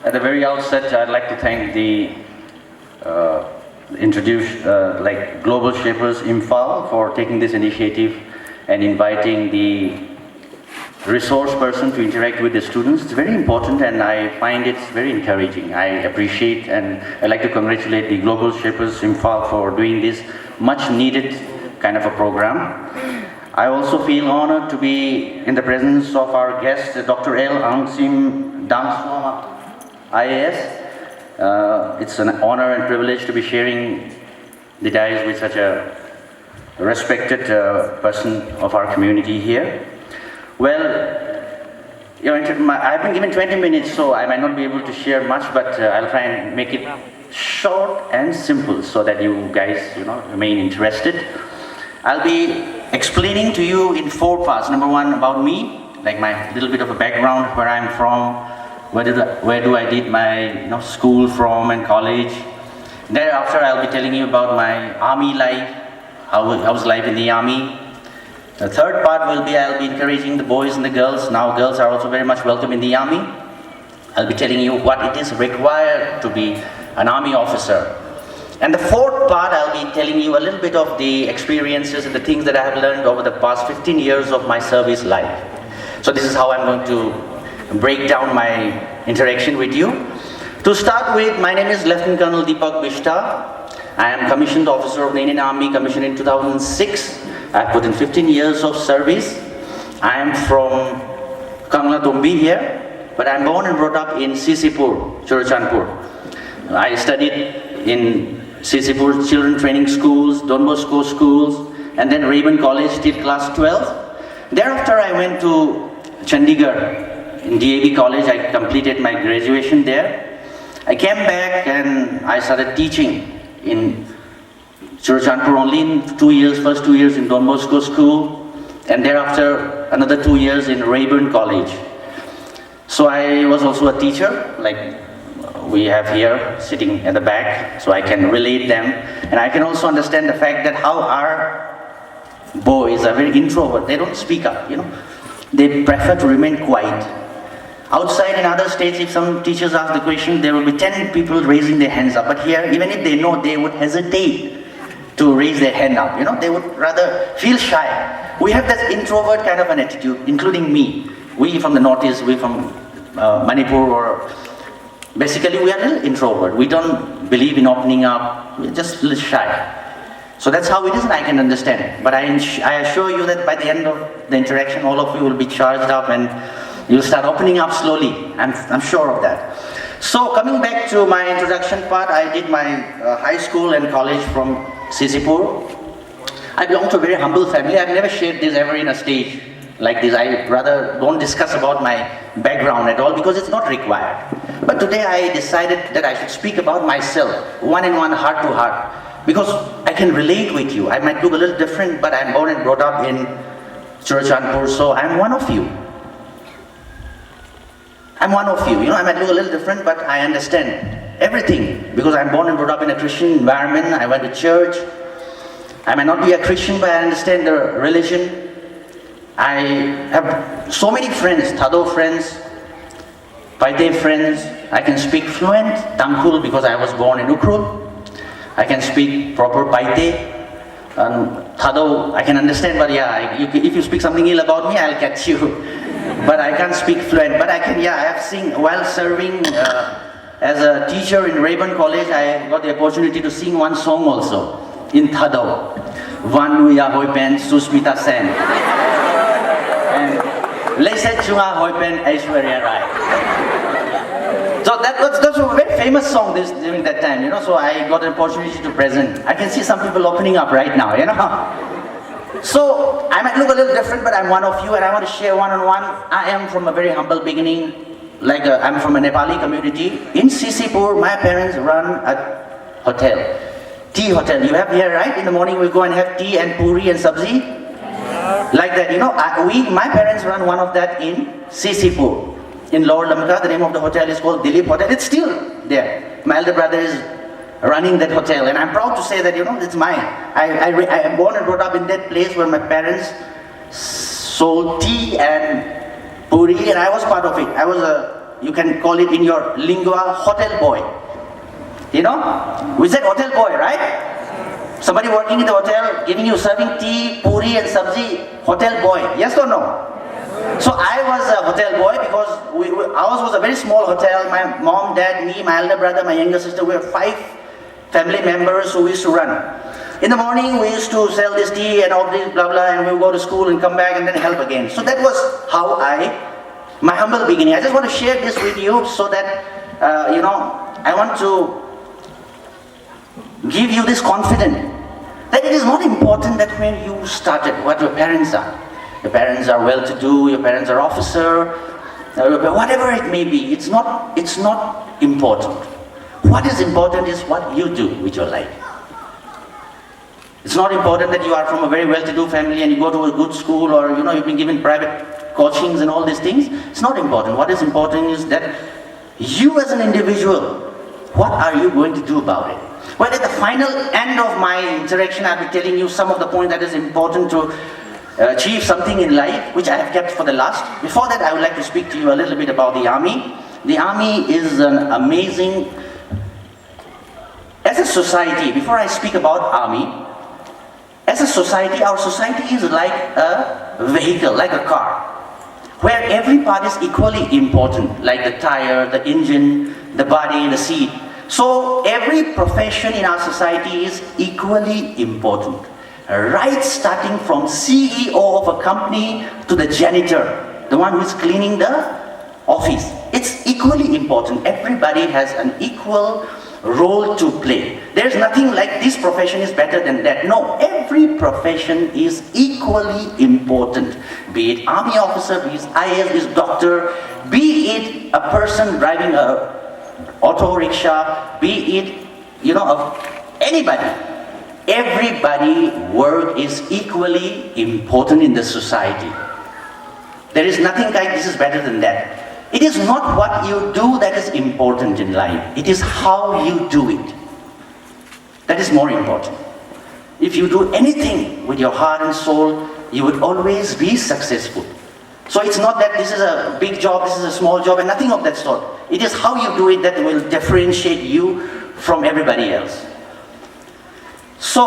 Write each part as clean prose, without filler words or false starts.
At the very outset, I'd like to thank the Global Shapers Imphal for taking this initiative and inviting the resource person to interact with the students. It's very important and I find it very encouraging. I appreciate and I'd like to congratulate the Global Shapers Imphal for doing this much needed kind of a program. I also feel honored to be in the presence of our guest, Dr. L. Angsim Dangswama, IAS. It's an honor and privilege to be sharing the dais with such a respected person of our community here. Well, I've been given 20 minutes, so I might not be able to share much, but I'll try and make it short and simple so that you guys, remain interested. I'll be explaining to you in 4 parts. Number 1, about me, like my little bit of a background, where I'm from, where do I did my school from and college. Thereafter, I'll be telling you about my army life, how's life in the army. The 3rd part will be I'll be encouraging the boys and the girls. Now girls are also very much welcome in the army. I'll be telling you what it is required to be an army officer. And the 4th part, I'll be telling you a little bit of the experiences and the things that I have learned over the past 15 years of my service life. So this is how I'm going to break down my interaction with you. To start with, my name is Lieutenant Colonel Deepak Bista. I am commissioned officer of the Indian Army, commissioned in 2006. I've put in 15 years of service. I am from Kangla Tumbi here, but I'm born and brought up in Sisipur, Churachandpur. I studied in Sisipur Children Training Schools, Don Bosco Schools, and then Raeburn College till class 12. Thereafter, I went to Chandigarh in DAV College. I completed my graduation there. I came back and I started teaching in Churachandpur only in first 2 years in Don Bosco School, and thereafter another 2 years in Raeburn College. So I was also a teacher, like we have here sitting at the back, so I can relate them. And I can also understand the fact that how our boys are very introvert. They don't speak up, They prefer to remain quiet. Outside in other states, if some teachers ask the question, there will be 10 people raising their hands up. But here, even if they know, they would hesitate to raise their hand up, They would rather feel shy. We have that introvert kind of an attitude, including me. We from the Northeast, we from Manipur, or basically we are a little introvert. We don't believe in opening up. We're just a little shy. So that's how it is, and I can understand. But I assure you that by the end of the interaction, all of you will be charged up and you'll start opening up slowly. I'm sure of that. So coming back to my introduction part, I did my high school and college from Sisipur. I belong to a very humble family. I've never shared this ever in a stage like this. I rather don't discuss about my background at all because it's not required. But today I decided that I should speak about myself, one-on-one, heart to heart, because I can relate with you. I might look a little different, but I'm born and brought up in Churachandpur, so I'm one of you. I'm one of you. I might look a little different, but I understand everything because I'm born and brought up in a Christian environment. I went to church. I may not be a Christian, but I understand the religion. I have so many friends, Thado friends, Paite friends. I can speak fluent Tangkhul because I was born in Ukhrul. I can speak proper Paite. Thado, I can understand, but if you speak something ill about me, I'll catch you. But I can't speak fluent. But I have seen, while serving as a teacher in Raeburn College, I got the opportunity to sing one song also in Thado. Vanu ya hoipen Susmita Sen. And Leset Chunga hoipen Aishwarya Rai. So that was a very famous song during that time, so I got an opportunity to present. I can see some people opening up right now, So I might look a little different, but I'm one of you and I want to share one-on-one. I am from a very humble beginning. I'm from a Nepali community. In Sisipur, my parents run a hotel, tea hotel. You have here, right? In the morning we go and have tea and puri and sabzi. Like that, my parents run one of that in Sisipur. In Lower Lamka, the name of the hotel is called Dilip Hotel. It's still there. My elder brother is running that hotel, and I'm proud to say that, it's mine. I am born and brought up in that place where my parents sold tea and Puri, and I was part of it. I was you can call it in your lingua, hotel boy. You know? We said hotel boy, right? Somebody working in the hotel, giving you, serving tea, puri and sabzi, hotel boy. Yes or no? So I was a hotel boy because ours was a very small hotel. My mom, dad, me, my elder brother, my younger sister, we were 5 family members who used to run. In the morning, we used to sell this tea and all this blah blah, and we would go to school and come back and then help again. So that was how my humble beginning. I just want to share this with you so that, I want to give you this confidence that it is not important that when you started, what your parents are. Your parents are well-to-do, your parents are officer, whatever it may be, it's not important. What is important is what you do with your life. It's not important that you are from a very well-to-do family and you go to a good school, or you've been given private coachings and all these things. It's not important. What is important is that you as an individual, what are you going to do about it? Well, at the final end of my interaction, I'll be telling you some of the points that is important to achieve something in life, which I have kept for the last. Before that, I would like to speak to you a little bit about the army. The army is an amazing, as a society, before I speak about army, as a society, our society is like a vehicle, like a car, where every part is equally important, like the tire, the engine, the body, the seat. So every profession in our society is equally important. Right, starting from CEO of a company to the janitor, the one who is cleaning the office. It's equally important. Everybody has an equal role to play. There's nothing like this profession is better than that. No, every profession is equally important. Be it army officer, be it IAS, be it doctor, be it a person driving a auto rickshaw, be it, anybody. Everybody work is equally important in the society. There is nothing like this is better than that. It is not what you do that is important in life. It is how you do it. That is more important. If you do anything with your heart and soul, you would always be successful. So it's not that this is a big job, this is a small job, and nothing of that sort. It is how you do it that will differentiate you from everybody else. So,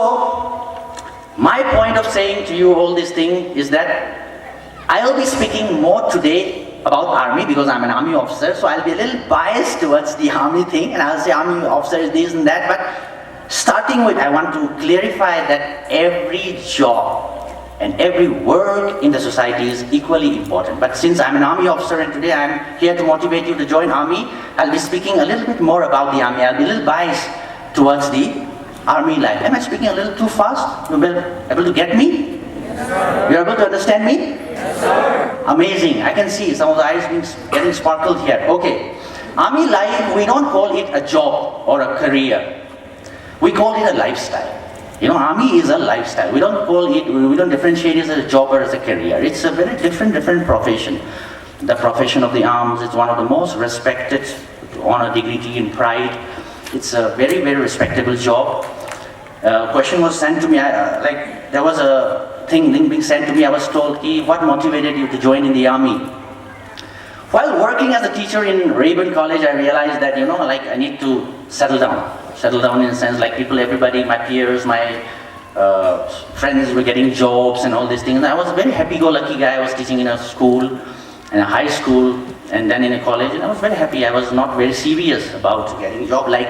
my point of saying to you all this thing is that I'll be speaking more today about army because I'm an army officer, so I'll be a little biased towards the army thing, and I'll say army officer is this and that, but starting with, I want to clarify that every job and every work in the society is equally important. But since I'm an army officer and today I'm here to motivate you to join army, I'll be speaking a little bit more about the army. I'll be a little biased towards the army life. Am I speaking a little too fast? You able to get me? Yes, sir. You're able to understand me? Yes, sir. Amazing. I can see some of the eyes getting sparkled here. Okay. Army life, we don't call it a job or a career. We call it a lifestyle. Army is a lifestyle. We don't differentiate it as a job or as a career. It's a very different profession. The profession of the arms is one of the most respected, honor, dignity and pride. It's a very, very respectable job. Question was sent to me, there was a thing being sent to me. I was told, what motivated you to join in the army? While working as a teacher in Rayburn College, I realized that, I need to settle down. Settle down in a sense, like everybody, my peers, my friends were getting jobs and all these things. I was a very happy-go-lucky guy. I was teaching in a school, in a high school, and then in a college, and I was very happy. I was not very serious about getting a job like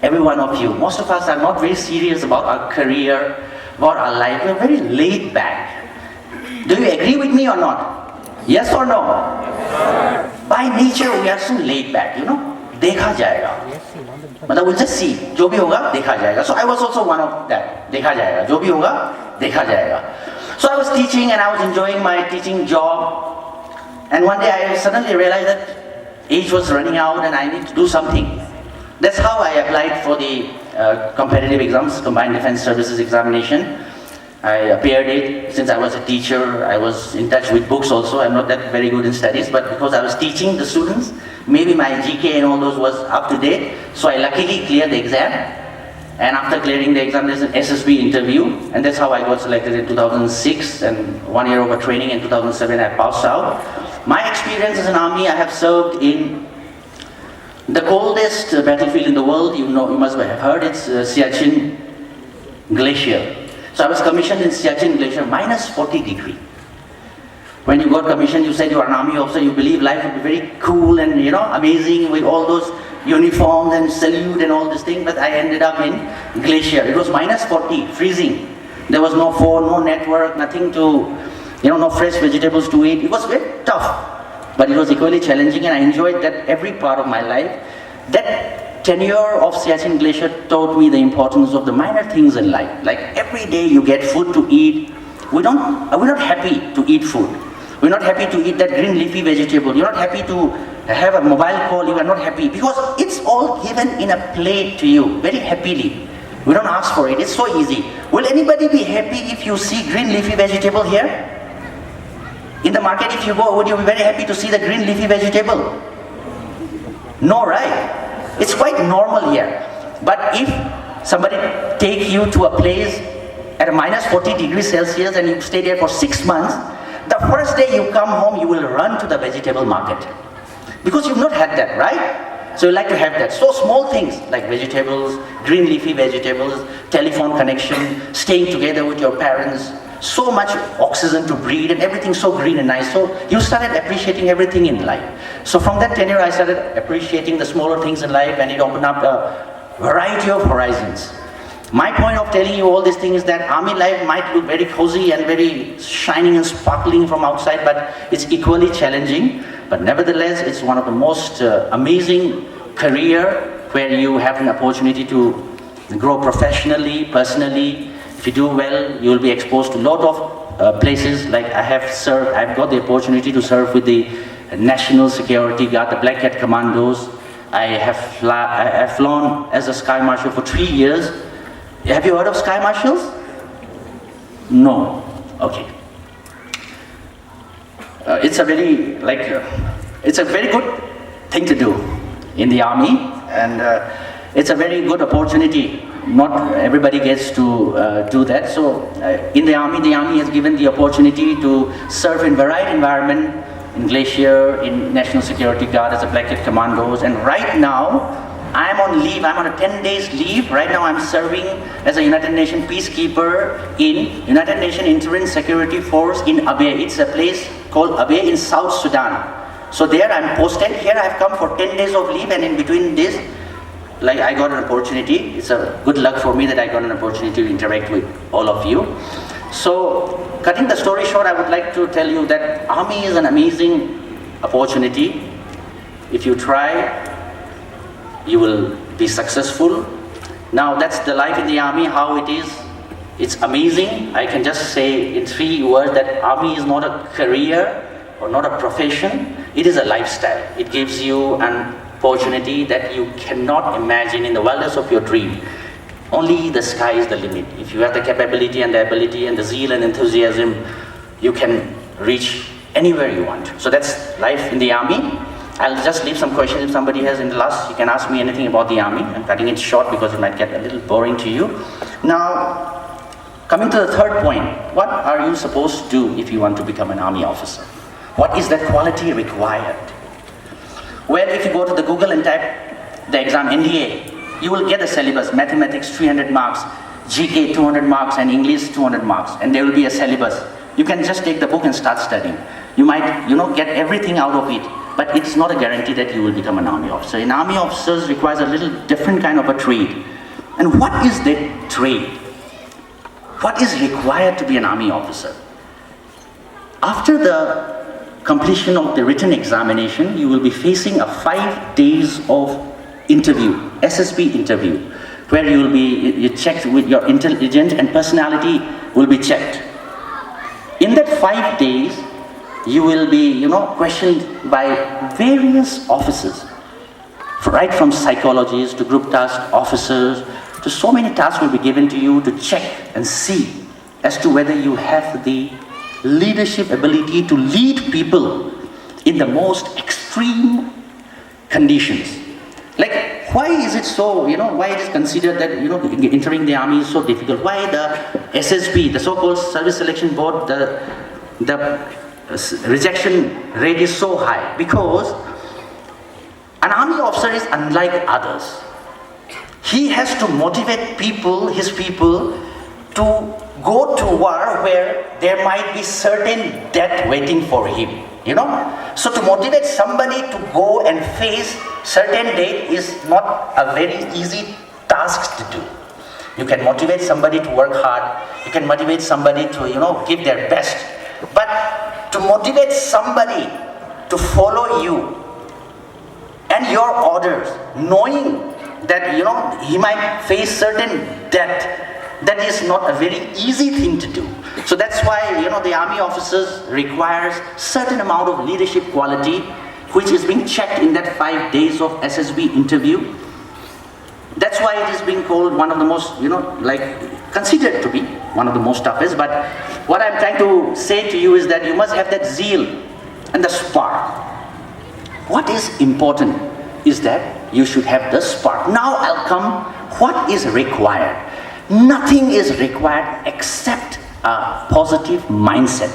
every one of you. Most of us are not very serious about our career, about our life. We're very laid back. Do you agree with me or not? Yes or no? Yes, by nature, we are so laid back, देखा जाएगा. मतलब we'll just see. जो भी होगा देखा जाएगा. So I was also one of that. देखा जाएगा. जो भी होगा देखा जाएगा. So I was teaching and I was enjoying my teaching job. And one day I suddenly realized that age was running out and I need to do something. That's how I applied for the competitive exams, Combined Defense Services examination. I appeared it. Since I was a teacher, I was in touch with books also. I'm not that very good in studies, but because I was teaching the students, maybe my GK and all those was up to date. So I luckily cleared the exam. And after clearing the exam, there's an SSB interview. And that's how I got selected in 2006. And 1 year of training in 2007, I passed out. My experience experience as an army, I have served in the coldest battlefield in the world. You must have heard, it's Siachen Glacier. So I was commissioned in Siachen Glacier, minus 40 degree. When you got commissioned, you said you are an army officer, you believe life would be very cool and amazing with all those uniforms and salute and all this thing, but I ended up in Glacier. It was minus 40, freezing. There was no phone, no network, nothing to, no fresh vegetables to eat. It was very tough, but it was equally challenging, and I enjoyed that every part of my life. That tenure of Siachen Glacier taught me the importance of the minor things in life. Like every day you get food to eat. We're not happy to eat food. We're not happy to eat that green leafy vegetable. You're not happy to have a mobile call. You are not happy because it's all given in a plate to you very happily. We don't ask for it. It's so easy. Will anybody be happy if you see green leafy vegetable here? In the market, if you go, would you be very happy to see the green leafy vegetable? No, right? It's quite normal here. But if somebody take you to a place at a minus 40 degrees Celsius and you stay there for 6 months, the first day you come home, you will run to the vegetable market. Because you've not had that, right? So you like to have that. So small things like vegetables, green leafy vegetables, telephone connection, staying together with your parents, so much oxygen to breathe and everything so green and nice. So you started appreciating everything in life. So from that tenure, I started appreciating the smaller things in life, and it opened up a variety of horizons. My point of telling you all these things is that army life might look very cozy and very shining and sparkling from outside, but it's equally challenging. But nevertheless, it's one of the most amazing career where you have an opportunity to grow professionally, personally. If you do well, you will be exposed to a lot of places. Like I've got the opportunity to serve with the National Security Guard, the Black Cat Commandos. I have flown as a Sky Marshal for 3 years. Have you heard of Sky Marshals? No. Okay. It's a very good thing to do in the army, and it's a very good opportunity. Not everybody gets to do that. So in the army has given the opportunity to serve in varied environment, in Glacier, in National Security Guard as a Black Cat Commandos, and right now I'm on leave. I'm on a 10 days leave. Right now I'm serving as a United Nations peacekeeper in United Nations Interim Security Force in Abyei. It's a place called Abyei in South Sudan. So there I'm posted. Here I've come for 10 days of leave, and in between this, I got an opportunity. It's a good luck for me that I got an opportunity to interact with all of you. So cutting the story short, I would like to tell you that army is an amazing opportunity. If you try, you will be successful. Now that's the life in the army, how it is. It's amazing. I can just say in 3 words that army is not a career or not a profession. It is a lifestyle. It gives you an opportunity that you cannot imagine in the wildest of your dream. Only the sky is the limit. If you have the capability and the ability and the zeal and enthusiasm, you can reach anywhere you want. So that's life in the army. I'll just leave some questions if somebody has in the last. You can ask me anything about the army. I'm cutting it short because it might get a little boring to you. Now, coming to the third point, what are you supposed to do if you want to become an army officer? What is that quality required? Well, if you go to the Google and type the exam NDA, you will get the syllabus: mathematics 300 marks, GK 200 marks, and English 200 marks, and there will be a syllabus. You can just take the book and start studying. You might, get everything out of it. But it's not a guarantee that you will become an army officer. An army officer requires a little different kind of a trade. And what is that trade? What is required to be an army officer? After the completion of the written examination, you will be facing a 5 days of interview, SSB interview, where you checked with your intelligence and personality will be checked. In that 5 days, you will be, questioned by various officers, right from psychologists to group task officers, to so many tasks will be given to you to check and see as to whether you have the leadership ability to lead people in the most extreme conditions. Like, why is it so, why it is considered that, entering the army is so difficult? Why the SSB, the so-called Service Selection Board, the rejection rate is so high? Because an army officer is unlike others. He has to motivate his people, to go to war where there might be certain death waiting for him. You know? So to motivate somebody to go and face certain death is not a very easy task to do. You can motivate somebody to work hard. You can motivate somebody to, give their best. But to motivate somebody to follow you and your orders, knowing that, he might face certain death, that is not a very easy thing to do. So that's why, the army officers requires certain amount of leadership quality, which is being checked in that 5 days of SSB interview. That's why it is being called one of the most, considered to be one of the most toughest. But what I'm trying to say to you is that you must have that zeal and the spark. What is important is that you should have the spark. Now I'll come, what is required? Nothing is required except a positive mindset.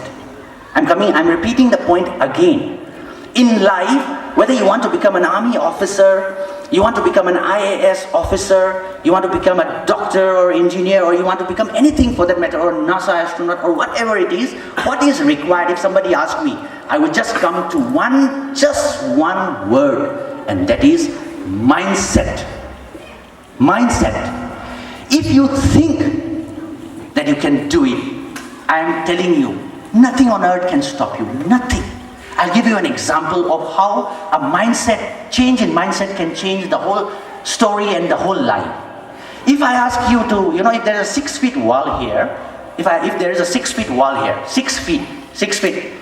I'm repeating the point again. In life, whether you want to become an army officer, you want to become an IAS officer, you want to become a doctor or engineer, or you want to become anything for that matter, or NASA astronaut, or whatever it is, what is required? If somebody asked me, I would just come to just one word, and that is mindset. Mindset. If you think that you can do it, I am telling you, nothing on earth can stop you, nothing. I'll give you an example of how a change in mindset can change the whole story and the whole life. If I ask you to, if there's a 6 feet wall here, if there is a 6 feet wall here, 6 feet,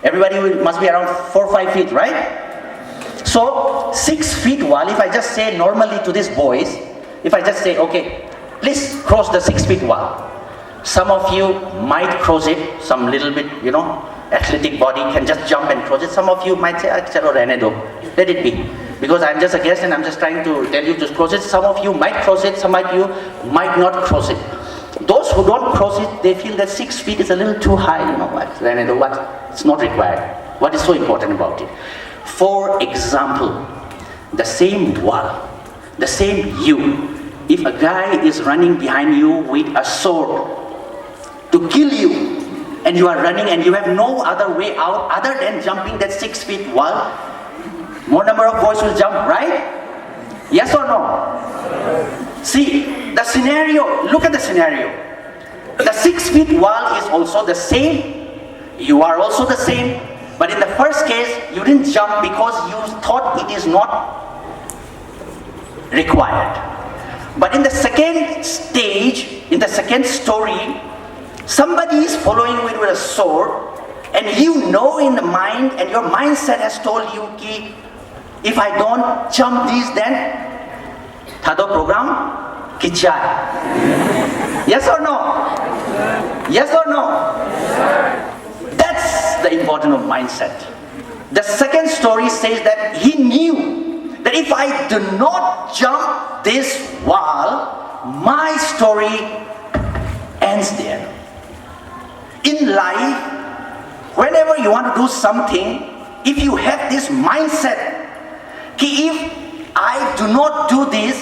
everybody must be around 4 or 5 feet, right? So 6 feet wall, if I just say normally to these boys, if I just say, okay, please cross the 6 feet wall. Some of you might cross it, some little bit, athletic body can just jump and cross it. Some of you might say, let it be. Because I'm just a guest and I'm just trying to tell you to cross it. Some of you might cross it, some of you might not cross it. Those who don't cross it, they feel that 6 feet is a little too high. What? It's not required. What is so important about it? For example, the same wall, the same you. If a guy is running behind you with a sword to kill you, and you are running and you have no other way out other than jumping that 6 feet wall, more number of boys will jump, right? Yes or no? See, the scenario, look at the scenario. The 6 feet wall is also the same, you are also the same, but in the first case, you didn't jump because you thought it is not required. But in the second stage, in the second story, somebody is following you with a sword, and you know in the mind, and your mindset has told you, if I don't jump this, then thado program kichai. Yes or no? Yes or no? That's the importance of mindset. The second story says that he knew that if I do not jump this wall, my story ends there. In life, whenever you want to do something, if you have this mindset, if I do not do this,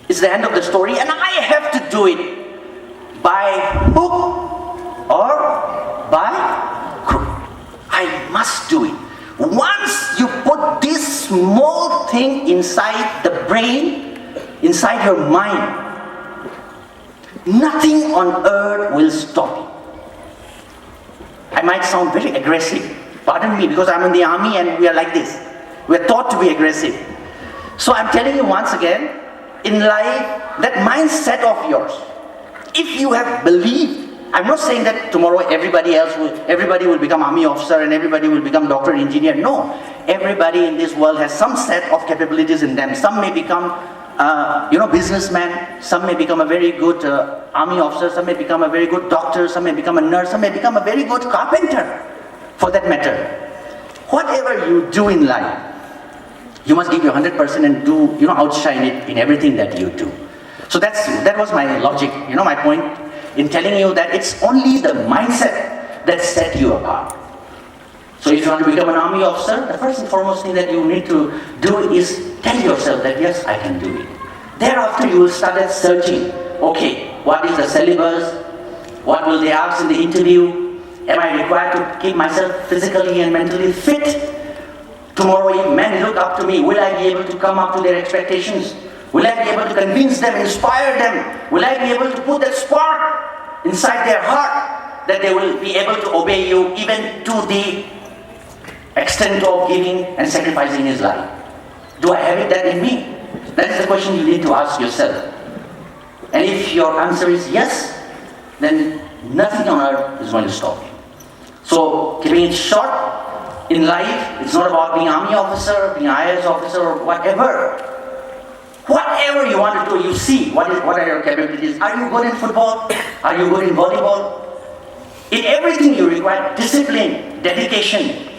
it's the end of the story and I have to do it by hook or by crook. I must do it. Once you put this small thing inside the brain, inside your mind, nothing on earth will stop you. I might sound very aggressive, pardon me, because I'm in the army and we are like this. We're taught to be aggressive. So I'm telling you once again, in life, that mindset of yours, if you have believed, I'm not saying that tomorrow everybody will become army officer and everybody will become doctor, engineer. No, everybody in this world has some set of capabilities in them. Some may become businessman, some may become a very good army officer, some may become a very good doctor, some may become a nurse, some may become a very good carpenter, for that matter. Whatever you do in life, you must give your 100% and do, outshine it in everything that you do. So that was my logic, my point in telling you that it's only the mindset that set you apart. So if you want to become an army officer, the first and foremost thing that you need to do is tell yourself that yes, I can do it. Thereafter you will start searching, okay, what is the syllabus? What will they ask in the interview? Am I required to keep myself physically and mentally fit? Tomorrow if men look up to me, will I be able to come up to their expectations? Will I be able to convince them, inspire them? Will I be able to put that spark inside their heart that they will be able to obey you even to the extent of giving and sacrificing his life? Do I have that in me? That is the question you need to ask yourself. And if your answer is yes, then nothing on earth is going to stop you. So, keeping it short, in life, it's not about being army officer, being IAS officer, or whatever. Whatever you want to do, you see what are your capabilities. Are you good in football? Are you good in volleyball? In everything you require discipline, dedication,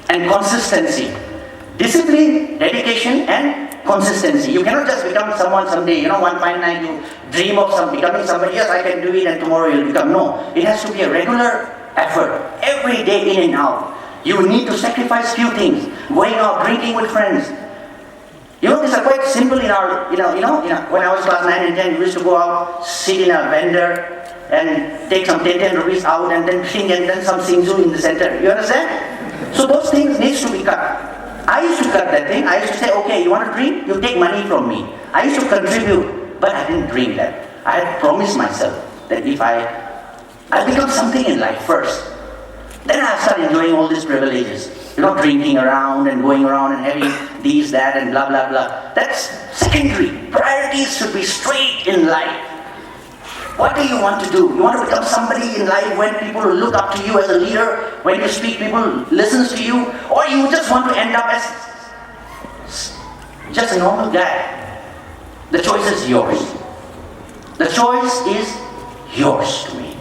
and consistency. Discipline, dedication, and consistency. You cannot just become someone someday, one fine night you dream of becoming somebody, yes, I can do it, and tomorrow you'll become. No, it has to be a regular effort, every day in and out. You need to sacrifice few things, going out, drinking with friends. These are quite simple in our, when I was class 9 and 10, we used to go out, sit in a vendor, and take some 10 rupees out, and then drink, and then some singzu in the center. You understand? So those things needs to be cut. I used to cut that thing. I used to say, okay, you want to drink? You take money from me. I used to contribute, but I didn't drink that. I had promised myself that if I'll become something in life first. Then I'll start enjoying all these privileges. Drinking around and going around and having these, that, and blah, blah, blah. That's secondary. Priorities should be straight in life. What do you want to do? You want to become somebody in life when people look up to you as a leader, when you speak, people listen to you, or you just want to end up as just a normal guy? The choice is yours. The choice is yours to me.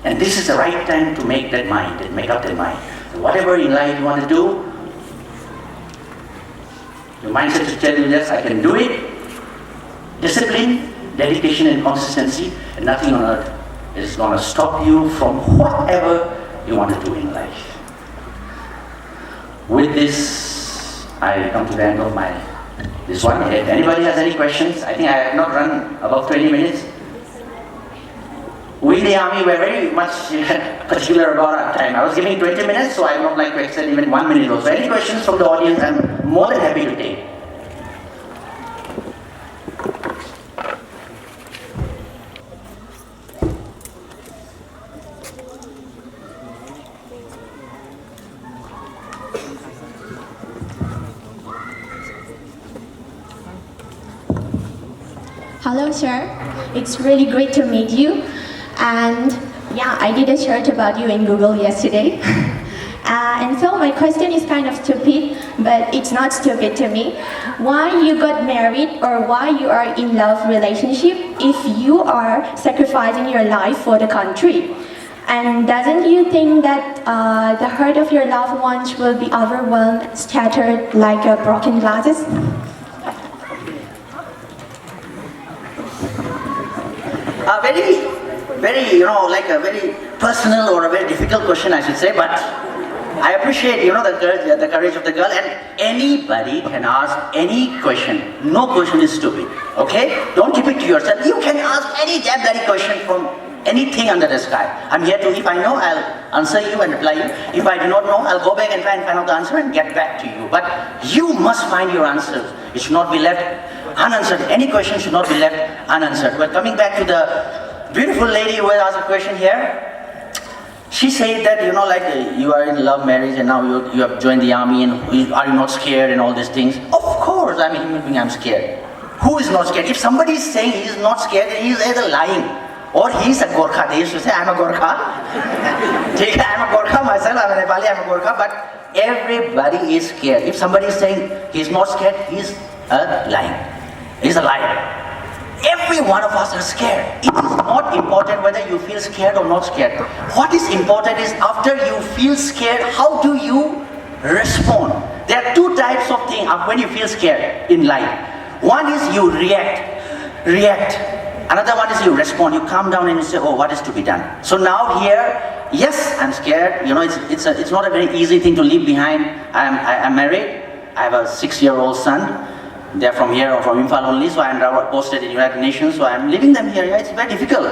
And this is the right time to make that mind and make up that mind. So whatever in life you want to do, your mindset to tell you, yes, I can do it. Discipline, dedication, and consistency, and nothing on earth is going to stop you from whatever you want to do in life. With this, I come to the end of this one. If anybody has any questions, I think I have not run above 20 minutes. We in the army were very much particular about our time. I was giving 20 minutes, so I would not like to extend even 1 minute also. Any questions from the audience, I'm more than happy to take. Hello, sir. It's really great to meet you. And yeah, I did a search about you in Google yesterday. And so my question is kind of stupid, but it's not stupid to me. Why you got married or why you are in love relationship if you are sacrificing your life for the country? And doesn't you think that the heart of your loved ones will be overwhelmed, scattered like broken glasses? Very, like a very personal or a very difficult question, I should say, but I appreciate, the courage of the girl, and anybody can ask any question. No question is stupid, okay? Don't keep it to yourself. You can ask any damn bloody question from anything under the sky. I'm here to, if I know, I'll answer you and reply you. If I do not know, I'll go back and try and find out the answer and get back to you. But you must find your answers. It should not be left unanswered. Any question should not be left unanswered. But coming back to the beautiful lady who has asked a question here, she said that, you are in love marriage and now you have joined the army, and are you not scared and all these things? Of course, I'm a human being, I'm scared. Who is not scared? If somebody is saying he is not scared, then he is either lying or he is a Gorkha. They used to say, I'm a Gorkha. I'm a Gorkha myself, I'm a Nepali, I'm a Gorkha, but everybody is scared. If somebody is saying he is not scared, he is lying. He is a liar. Every one of us are scared. It is not important whether you feel scared or not scared. What is important is after you feel scared, how do you respond? There are two types of things when you feel scared in life. One is you react. Another one is you respond. You calm down and you say, oh, what is to be done? So now here, Yes, I'm scared. You know, it's not a very easy thing to leave behind. I'm married. I have a 6-year-old son. They're from here or from Imphal only, so I'm posted in United Nations, so I'm leaving them here. Yeah, it's very difficult.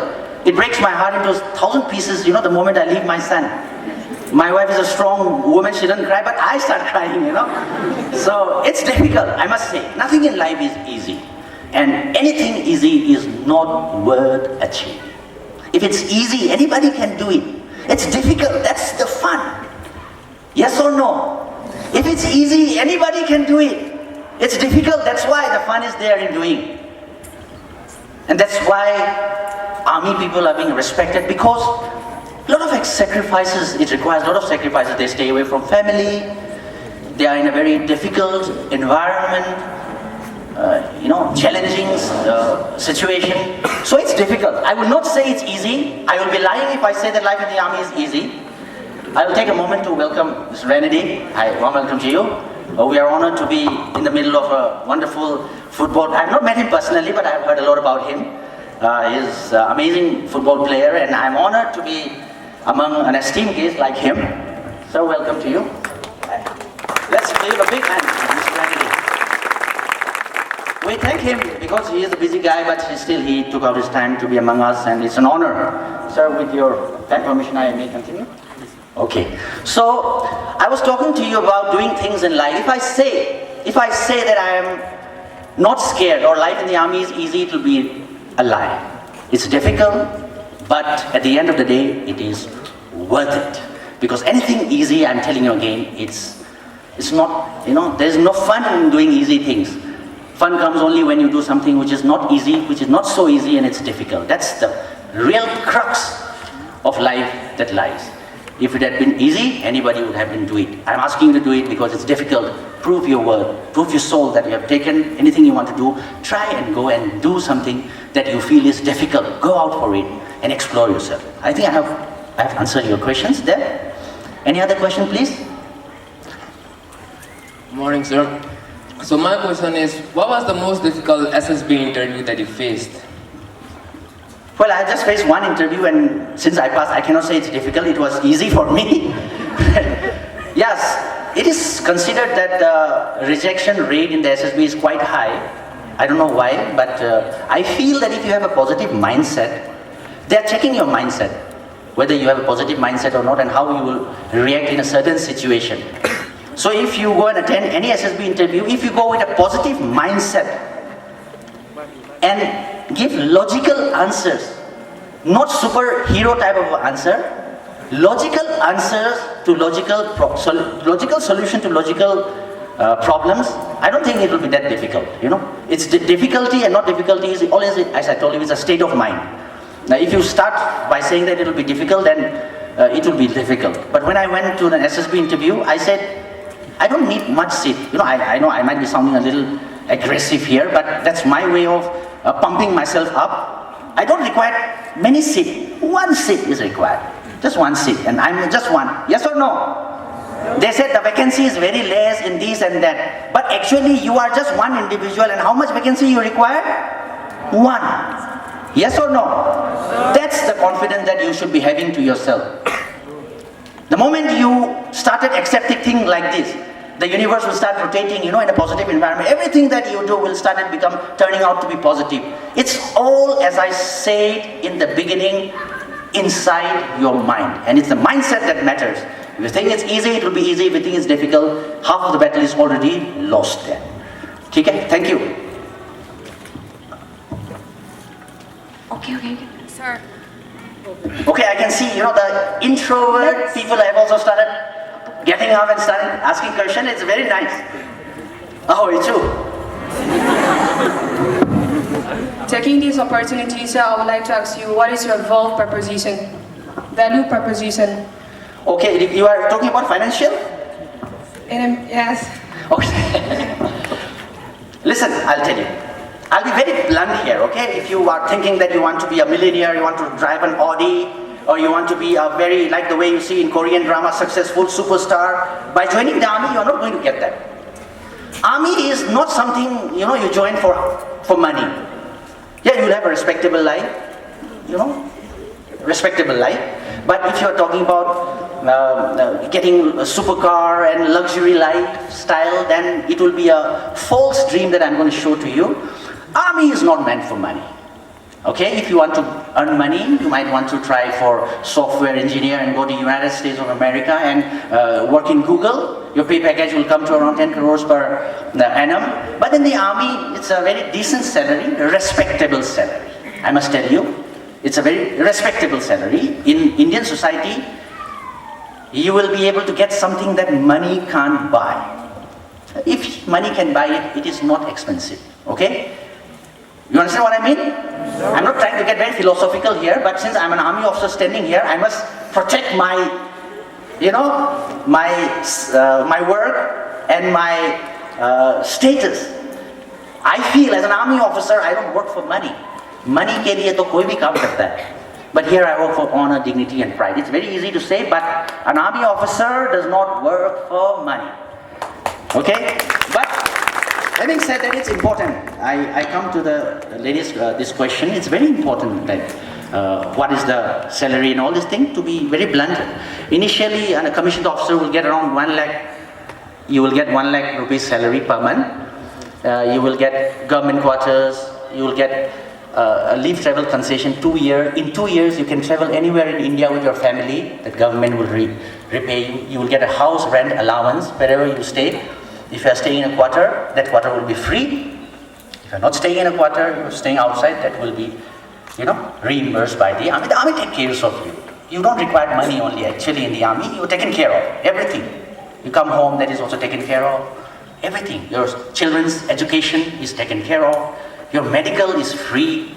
It breaks my heart into 1,000 pieces, you know, the moment I leave my son. My wife is a strong woman, she doesn't cry, but I start crying, you know. So it's difficult, I must say. Nothing in life is easy. And anything easy is not worth achieving. If it's easy, anybody can do it. It's difficult, that's the fun. Yes or no? If it's easy, anybody can do it. It's difficult, that's why the fun is there in doing. And that's why army people are being respected, because a lot of sacrifices, it requires a lot of sacrifices. They stay away from family, they are in a very difficult environment, you know, challenging situation. So it's difficult. I will not say it's easy. I will be lying if I say that life in the army is easy. I will take a moment to welcome Mr. Renedy. Hi, warm welcome to you. We are honored to be in the middle of a wonderful football. I have not met him personally, but I have heard a lot about him. He's an amazing football player, and I'm honored to be among an esteemed guest like him. So welcome to you. Let's give a big hand to Mr. Renedy. We thank him because he is a busy guy, but he took out his time to be among us, and it's an honor. Sir, with your kind permission, I may continue. Okay, so I was talking to you about doing things in life. If I say that I am not scared or life in the army is easy, it will be a lie. It's difficult, but at the end of the day, it is worth it. Because anything easy, I'm telling you again, it's not, you know, there's no fun in doing easy things. Fun comes only when you do something which is not easy, which is not so easy, and it's difficult. That's the real crux of life that lies. If it had been easy, anybody would have been doing it. I'm asking you to do it because it's difficult. Prove your worth, prove your soul that you have taken anything you want to do. Try and go and do something that you feel is difficult. Go out for it and explore yourself. I think I have answered your questions there. Any other question, please? Morning, sir. So my question is, what was the most difficult SSB interview that you faced? Well, I just faced one interview, and since I passed, I cannot say it's difficult. It was easy for me. Yes, it is considered that the rejection rate in the SSB is quite high. I don't know why, but I feel that if you have a positive mindset, they are checking your mindset, whether you have a positive mindset or not, and how you will react in a certain situation. So if you go and attend any SSB interview, if you go with a positive mindset and give logical answers, not superhero type of answer, logical answers to logical solution to logical problems, I don't think it will be that difficult, you know. It's difficulty and not difficulty is always, as I told you, it's a state of mind. Now if you start by saying that it will be difficult, then it will be difficult. But when I went to an SSB interview, I said, I don't need much seat. You know, I know I might be sounding a little aggressive here, but that's my way of pumping myself up. I don't require many seats. One seat is required. Just one seat, and I'm just one. Yes or no? They said the vacancy is very less in this and that. But actually you are just one individual, and how much vacancy you require? One. Yes or no? That's the confidence that you should be having to yourself. The moment you started accepting things like this, the universe will start rotating, you know, in a positive environment. Everything that you do will start and become turning out to be positive. It's all, as I said in the beginning, inside your mind. And it's the mindset that matters. If you think it's easy, it will be easy. If you think it's difficult, half of the battle is already lost there. Okay, thank you. Okay. Sir. Okay, I can see, you know, the introvert people have also started getting up and starting asking questions. It's very nice. Oh, it's you. Taking this opportunity, sir, I would like to ask you, what is your value proposition? Okay, you are talking about financial? Yes. Okay. Listen, I'll tell you. I'll be very blunt here, okay? If you are thinking that you want to be a millionaire, you want to drive an Audi, or you want to be a very, like the way you see in Korean drama, successful superstar, by joining the army, you are not going to get that. Army is not something, you know, you join for money. Yeah, you'll have a respectable life, you know, respectable life. But if you're talking about getting a supercar and luxury lifestyle, then it will be a false dream that I'm going to show to you. Army is not meant for money. Okay, if you want to earn money, you might want to try for software engineer and go to United States of America and work in Google. Your pay package will come to around 10 crores per annum. But in the army, it's a very decent salary, a respectable salary. I must tell you, it's a very respectable salary. In Indian society, you will be able to get something that money can't buy. If money can buy it, it is not expensive. Okay? You understand what I mean? I'm not trying to get very philosophical here, but since I'm an army officer standing here, I must protect my, my work and my status. I feel as an army officer, I don't work for money. Money ke liye to koi bhi kaam karta hai. But here I work for honor, dignity and pride. It's very easy to say, but an army officer does not work for money. Okay? But having said that, it's important. I come to the ladies, this question. It's very important that what is the salary and all this thing, to be very blunt. Initially, a commissioned officer will get around 1 lakh. You will get 1 lakh rupees salary per month. You will get government quarters. You will get a leave travel concession 2 years. In 2 years, you can travel anywhere in India with your family. The government will repay you. You will get a house rent allowance wherever you stay. If you are staying in a quarter, that quarter will be free. If you are not staying in a quarter, you are staying outside, that will be, reimbursed by the army. The army takes care of you. You don't require money only actually in the army. You are taken care of. Everything. You come home, that is also taken care of. Everything. Your children's education is taken care of. Your medical is free.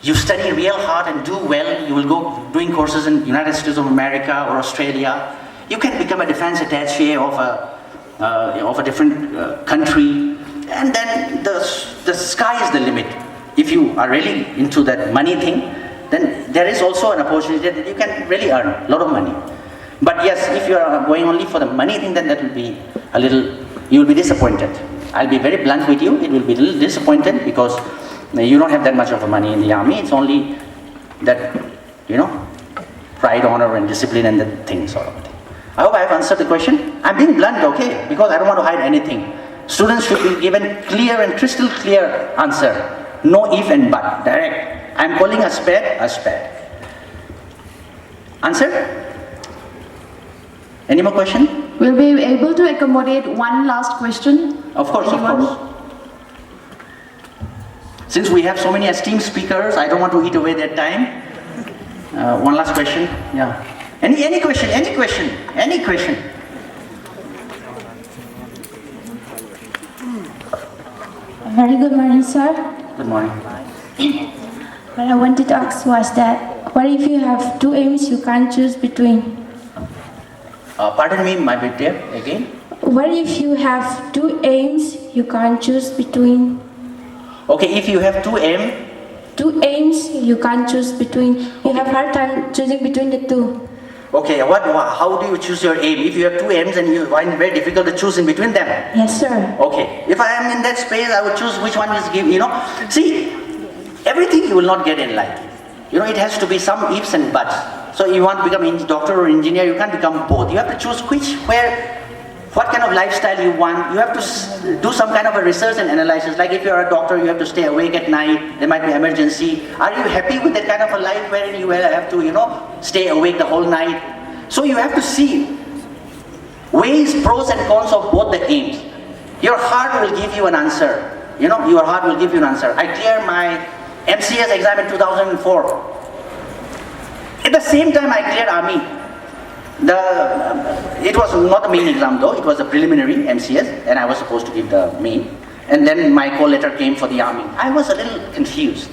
You study real hard and do well. You will go doing courses in United States of America or Australia. You can become a defense attaché of a different country, and then the sky is the limit. If you are really into that money thing, then there is also an opportunity that you can really earn a lot of money. But yes, if you are going only for the money thing, then that will be a little, you will be disappointed. I'll be very blunt with you, it will be a little disappointed because you don't have that much of money in the army. It's only that, pride, honor and discipline and that thing sort of thing. I hope I have answered the question. I'm being blunt, okay, because I don't want to hide anything. Students should be given clear and crystal clear answer. No if and but, direct. I'm calling a spade a spade. Answer? Any more question? Will we be able to accommodate one last question? Of course, Anyone? of course. Since we have so many esteemed speakers, I don't want to eat away their time. One last question, yeah. Any question, any question, any question. Very good morning, sir. Good morning. What I wanted to ask was that, what if you have two aims you can't choose between? Pardon me, my bit there, again. What if you have two aims you can't choose between? Okay, if you have two aims. Two aims you can't choose between. You have hard time choosing between the two. Okay, how do you choose your aim? If you have two aims and you find it very difficult to choose in between them. Yes, sir. Okay, if I am in that space, I would choose which one is give, See, everything you will not get in life. It has to be some ifs and buts. So you want to become a doctor or engineer, you can't become both. You have to choose what kind of lifestyle you want. You have to do some kind of a research and analysis. Like if you are a doctor, you have to stay awake at night. There might be emergency. Are you happy with that kind of a life wherein you have to, stay awake the whole night? So you have to see ways, pros and cons of both the aims. Your heart will give you an answer. Your heart will give you an answer. I cleared my MCS exam in 2004. At the same time I cleared army. It was not the main exam though, it was a preliminary MCS and I was supposed to give the main. And then my call letter came for the army. I was a little confused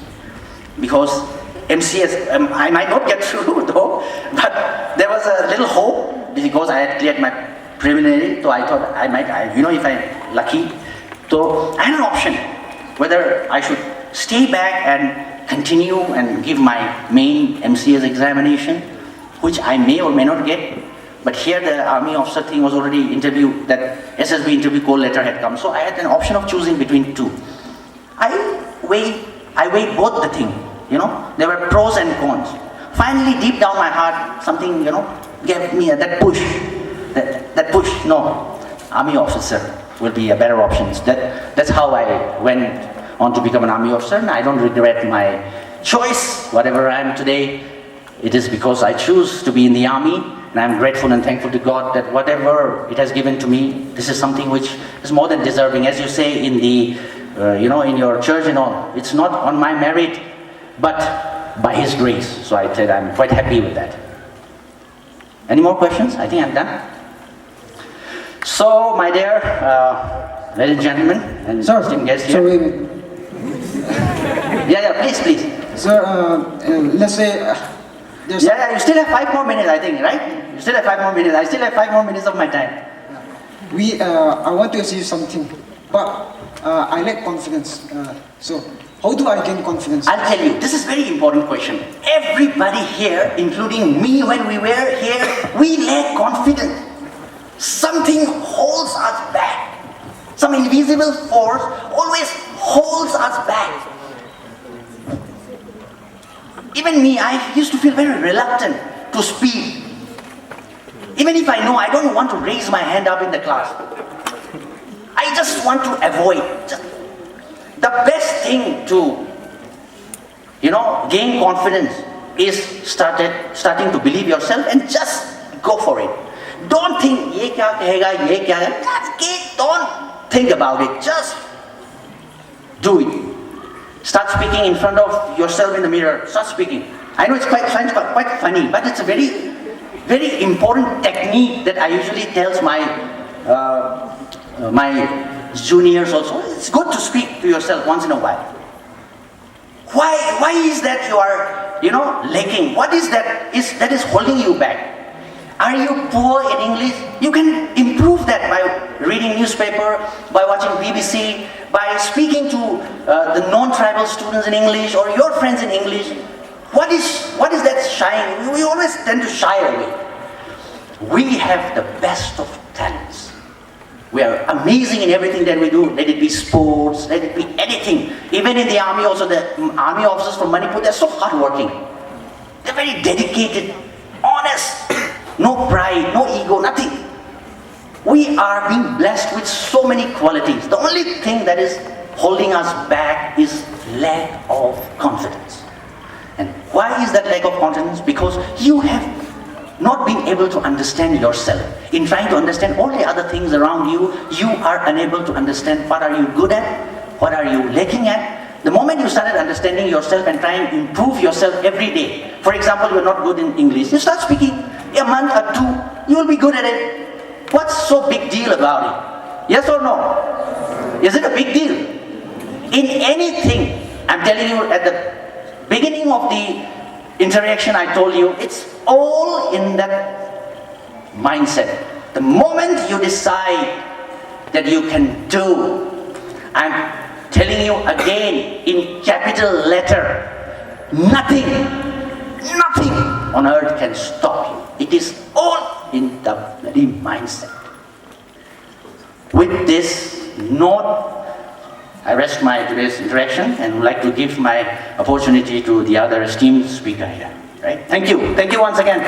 because MCS, I might not get through though, but there was a little hope because I had cleared my preliminary, so I thought I might, if I'm lucky. So I had an option whether I should stay back and continue and give my main MCS examination, which I may or may not get. But here the army officer thing was already interviewed, that SSB interview call letter had come. So I had an option of choosing between two. I weighed both the thing, There were pros and cons. finally deep down my heart, something, gave me that push. That push, no, army officer will be a better option. That's how I went on to become an army officer, and I don't regret my choice. Whatever I am today, it is because I choose to be in the army, and I'm grateful and thankful to God that whatever it has given to me, this is something which is more than deserving. As you say in the, in your church and all, it's not on my merit, but by His grace. So I said I'm quite happy with that. Any more questions? I think I'm done. So, my dear ladies and gentlemen, and esteemed guests here. Sorry. Yeah, please. Sir, let's say there's. Yeah, you still have 5 more minutes, I think, right? You still have 5 more minutes. I still have 5 more minutes of my time. I want to ask you something, but I lack confidence. So, how do I gain confidence? I'll tell you, this is a very important question. Everybody here, including me when we were here, we lack confidence. Something holds us back. Some invisible force always holds us back. Even me, I used to feel very reluctant to speak. Even if I know I don't want to raise my hand up in the class. I just want to avoid. The best thing to, gain confidence is starting to believe yourself and just go for it. Don't think, ye kya kahega, ye kya kahega. Don't think about it. Just do it. Start speaking in front of yourself in the mirror. Start speaking. I know it's quite funny, but it's a very, very important technique that I usually tell my juniors also. It's good to speak to yourself once in a while. Why is that you are, lacking? What is that is holding you back? Are you poor in English? You can improve that by reading newspaper, by watching BBC, by speaking to the non-tribal students in English or your friends in English. What is that shying? We always tend to shy away. We have the best of talents. We are amazing in everything that we do. Let it be sports, let it be anything. Even in the army also, the army officers from Manipur, they're so hardworking. They're very dedicated, honest. No pride, no ego, nothing. We are being blessed with so many qualities. The only thing that is holding us back is lack of confidence. And why is that lack of confidence? Because you have not been able to understand yourself. In trying to understand all the other things around you, you are unable to understand what are you good at, what are you lacking at. The moment you started understanding yourself and trying to improve yourself every day, for example, you're not good in English, you start speaking a month or 2, you will be good at it. What's so big deal about it? Yes or no? Is it a big deal? In anything, I'm telling you at the beginning of the interaction I told you, it's all in that mindset. The moment you decide that you can do, I'm telling you again in capital letter, nothing on earth can stop you. It is all in the bloody mindset. With this note, I rest my today's interaction and would like to give my opportunity to the other esteemed speaker here. Right? Thank you. Thank you once again.